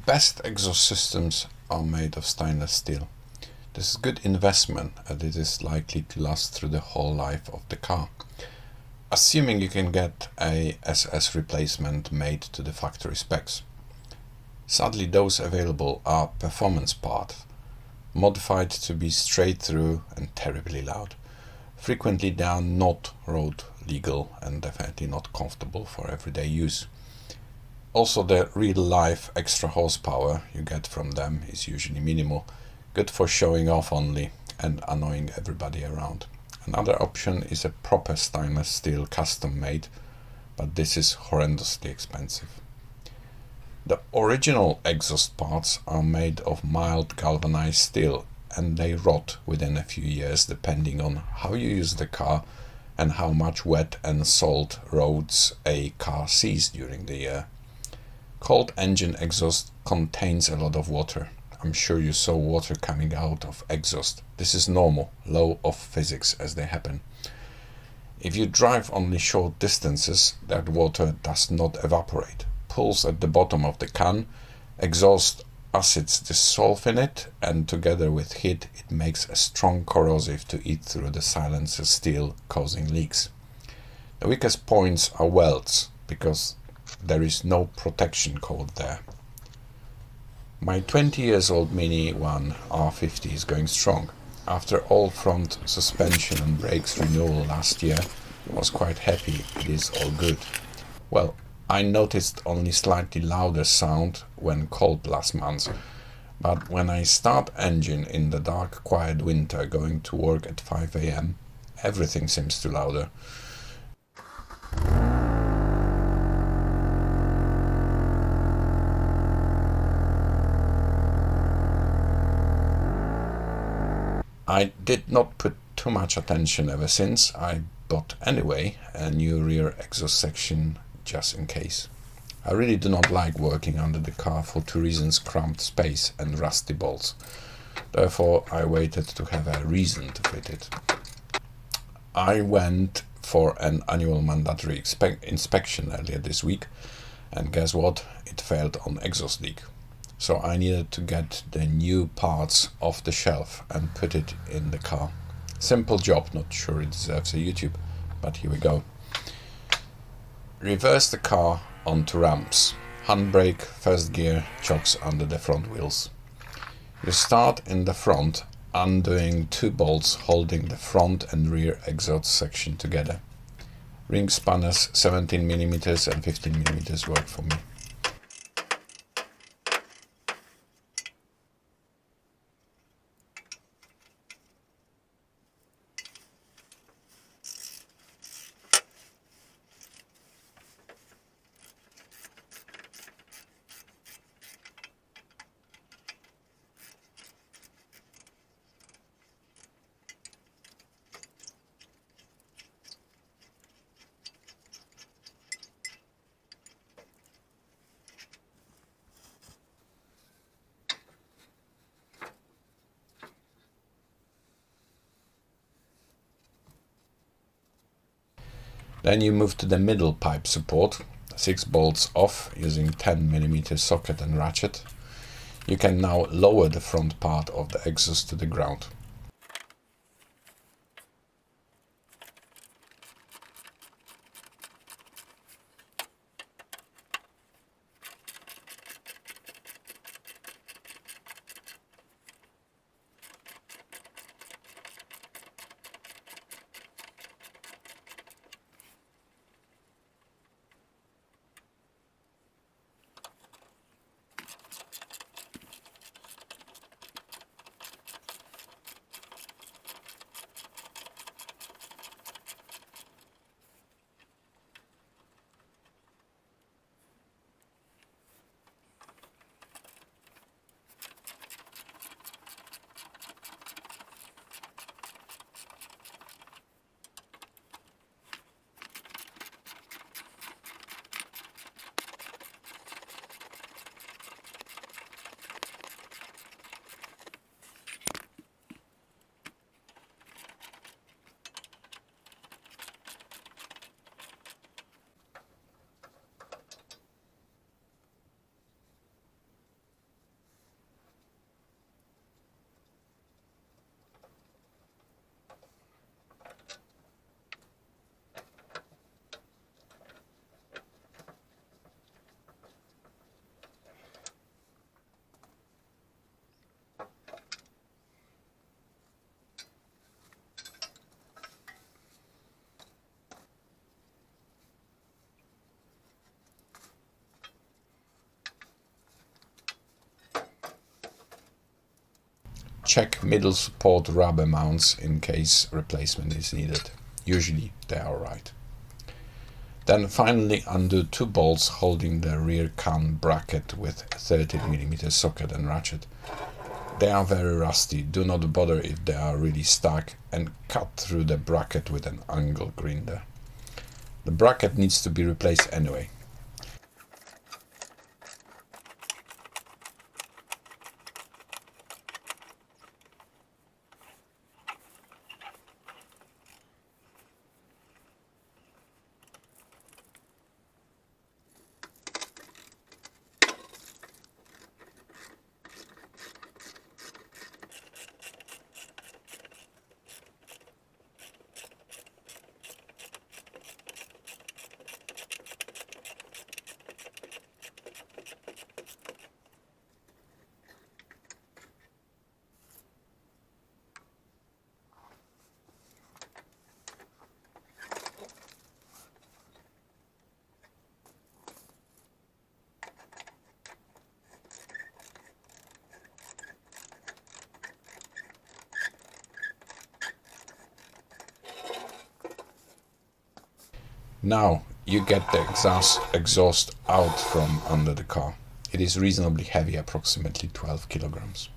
best exhaust systems are made of stainless steel. This is a good investment as it is likely to last through the whole life of the car, assuming you can get a SS replacement made to the factory specs. Sadly, those available are performance parts, modified to be straight through and terribly loud. Frequently they are not road legal and definitely not comfortable for everyday use. Also, the real-life extra horsepower you get from them is usually minimal, good for showing off only and annoying everybody around. Another option is a proper stainless steel custom made, but this is horrendously expensive. The original exhaust parts are made of mild galvanized steel and they rot within a few years depending on how you use the car and how much wet and salt roads a car sees during the year. Cold engine exhaust contains a lot of water. I'm sure you saw water coming out of exhaust. This is normal, law of physics as they happen. If you drive only short distances, that water does not evaporate. Pools at the bottom of the can, exhaust acids dissolve in it, and together with heat it makes a strong corrosive to eat through the silencer steel, causing leaks. The weakest points are welds, because there is no protection cord there. My 20 years old Mini R50 is going strong. After all front suspension and brakes renewal last year, I was quite happy it is all good. Well, I noticed only slightly louder sound when cold last month, but when I start engine in the dark quiet winter going to work at 5 a.m, everything seems to louder. I did not put too much attention ever since. I bought anyway a new rear exhaust section just in case. I really do not like working under the car for two reasons: cramped space and rusty bolts. Therefore I waited to have a reason to fit it. I went for an annual mandatory inspection earlier this week, and guess what? It failed on exhaust leak. So I needed to get the new parts off the shelf and put it in the car. Simple job, not sure it deserves a YouTube, but here we go. Reverse the car onto ramps. Handbrake, first gear, chocks under the front wheels. You start in the front, undoing two bolts holding the front and rear exhaust section together. Ring spanners 17mm and 15mm work for me. Then you move to the middle pipe support, 6 bolts off using 10mm socket and ratchet. You can now lower the front part of the exhaust to the ground. check middle support rubber mounts in case replacement is needed. Usually they are right. Then finally undo 2 bolts holding the rear can bracket with 13mm socket and ratchet. They are very rusty, do not bother if they are really stuck, and cut through the bracket with an angle grinder. The bracket needs to be replaced anyway. Now you get the exhaust out from under the car. It is reasonably heavy, approximately 12 kilograms.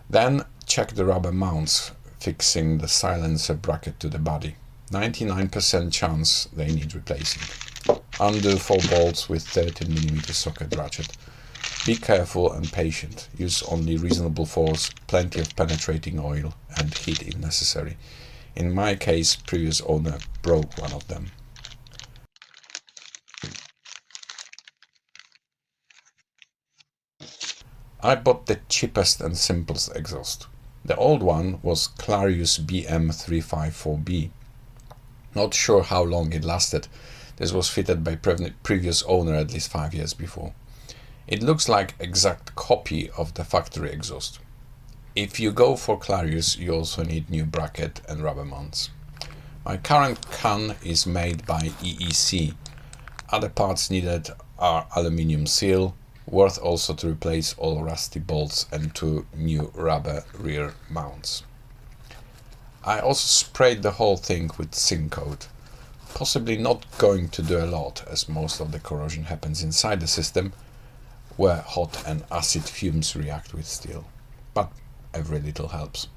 Then check the rubber mounts fixing the silencer bracket to the body. 99% chance they need replacing. Undo 4 bolts with 13mm socket ratchet. Be careful and patient. Use only reasonable force, plenty of penetrating oil and heat if necessary. In my case, previous owner broke one of them. I bought the cheapest and simplest exhaust. The old one was Klarius BMW 354B. Not sure how long it lasted. This was fitted by previous owner at least 5 years before. It looks like exact copy of the factory exhaust. If you go for Klarius, you also need new bracket and rubber mounts. My current can is made by EEC. Other parts needed are aluminium seal, worth also to replace all rusty bolts and 2 new rubber rear mounts. I also sprayed the whole thing with zinc coat. Possibly not going to do a lot, as most of the corrosion happens inside the system, where hot and acid fumes react with steel. But every little helps.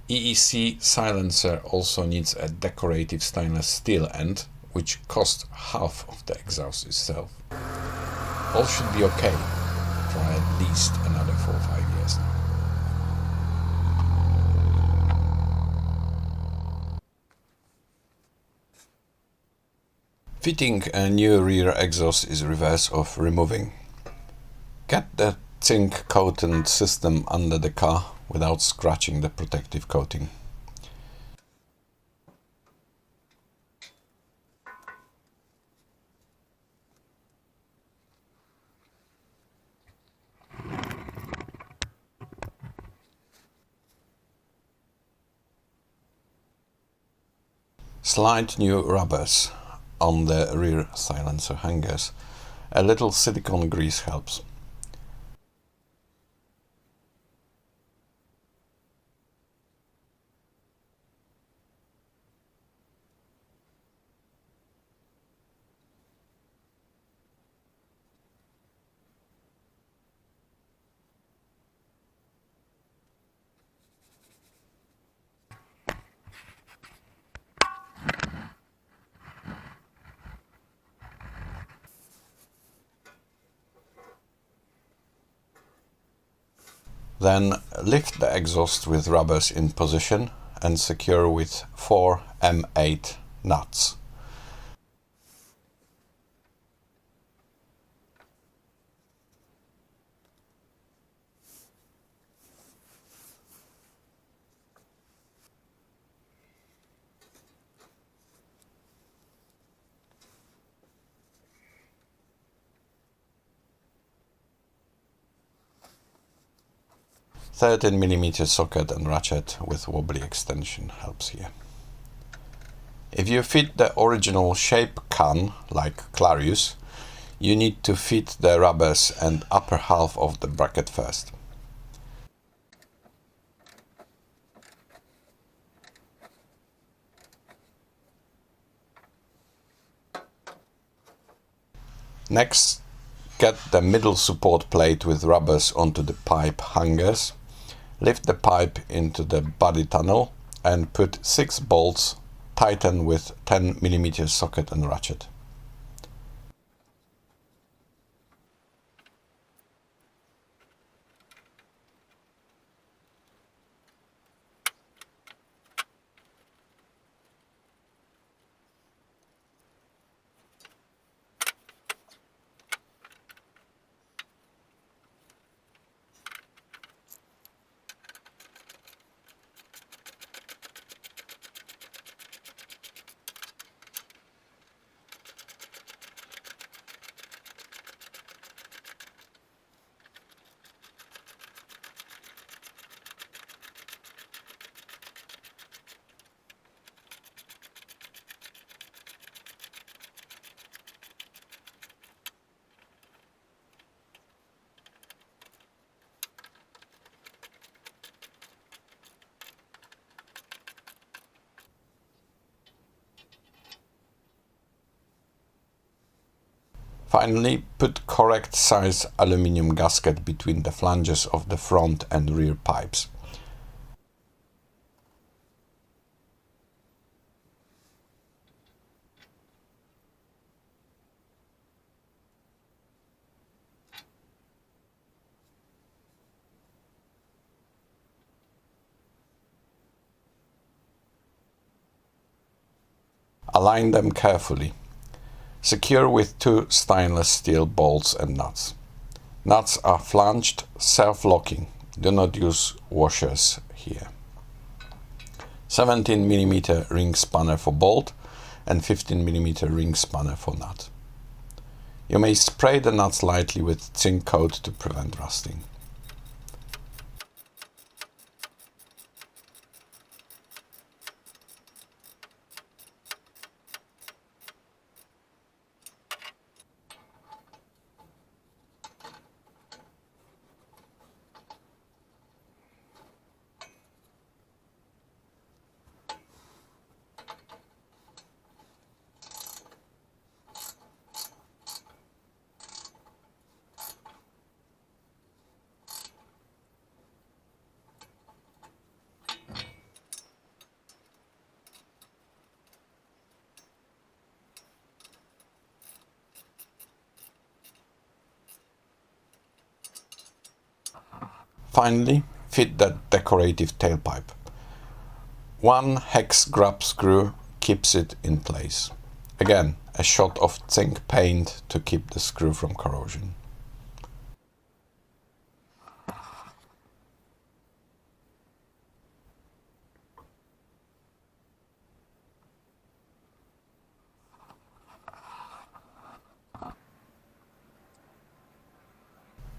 EEC silencer also needs a decorative stainless steel end, which costs half of the exhaust itself. All should be okay. Try at least another 4 or 5 years now. Fitting a new rear exhaust is reverse of removing. Get the zinc coated system under the car without scratching the protective coating. Slide new rubbers on the rear silencer hangers. A little silicone grease helps. Then lift the exhaust with rubbers in position and secure with 4 M8 nuts. "13mm socket and ratchet with wobbly extension helps here. If you fit the original shape can, like Klarius, You need to fit the rubbers and upper half of the bracket first. Next, get the middle support plate with rubbers onto the pipe hangers. Lift the pipe into the body tunnel and put 6 bolts, tighten with 10 mm socket and ratchet. Finally, put correct size aluminium gasket between the flanges of the front and rear pipes. Align them carefully. Secure with 2 stainless steel bolts and nuts. Nuts are flanged, self-locking. Do not use washers here. 17 mm ring spanner for bolt and 15 mm ring spanner for nut. You may spray the nuts lightly with zinc coat to prevent rusting. Finally, fit the decorative tailpipe. 1 hex grub screw keeps it in place. Again, a shot of zinc paint to keep the screw from corrosion.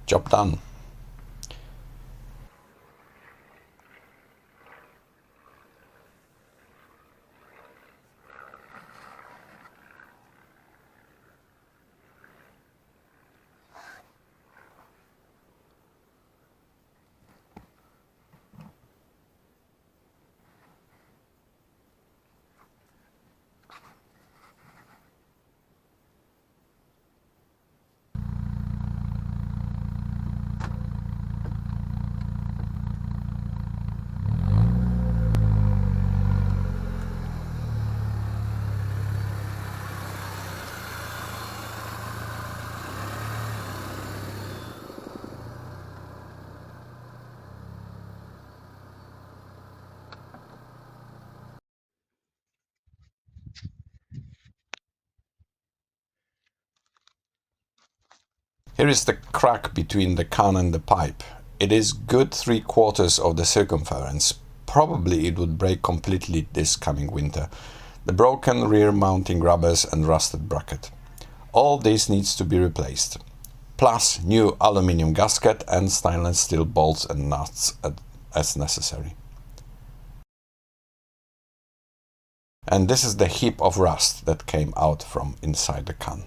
Job done. Here is the crack between the can and the pipe. It is good 3/4 of the circumference. Probably it would break completely this coming winter. The broken rear mounting rubbers and rusted bracket. All this needs to be replaced. Plus new aluminium gasket and stainless steel bolts and nuts as necessary. And this is the heap of rust that came out from inside the can.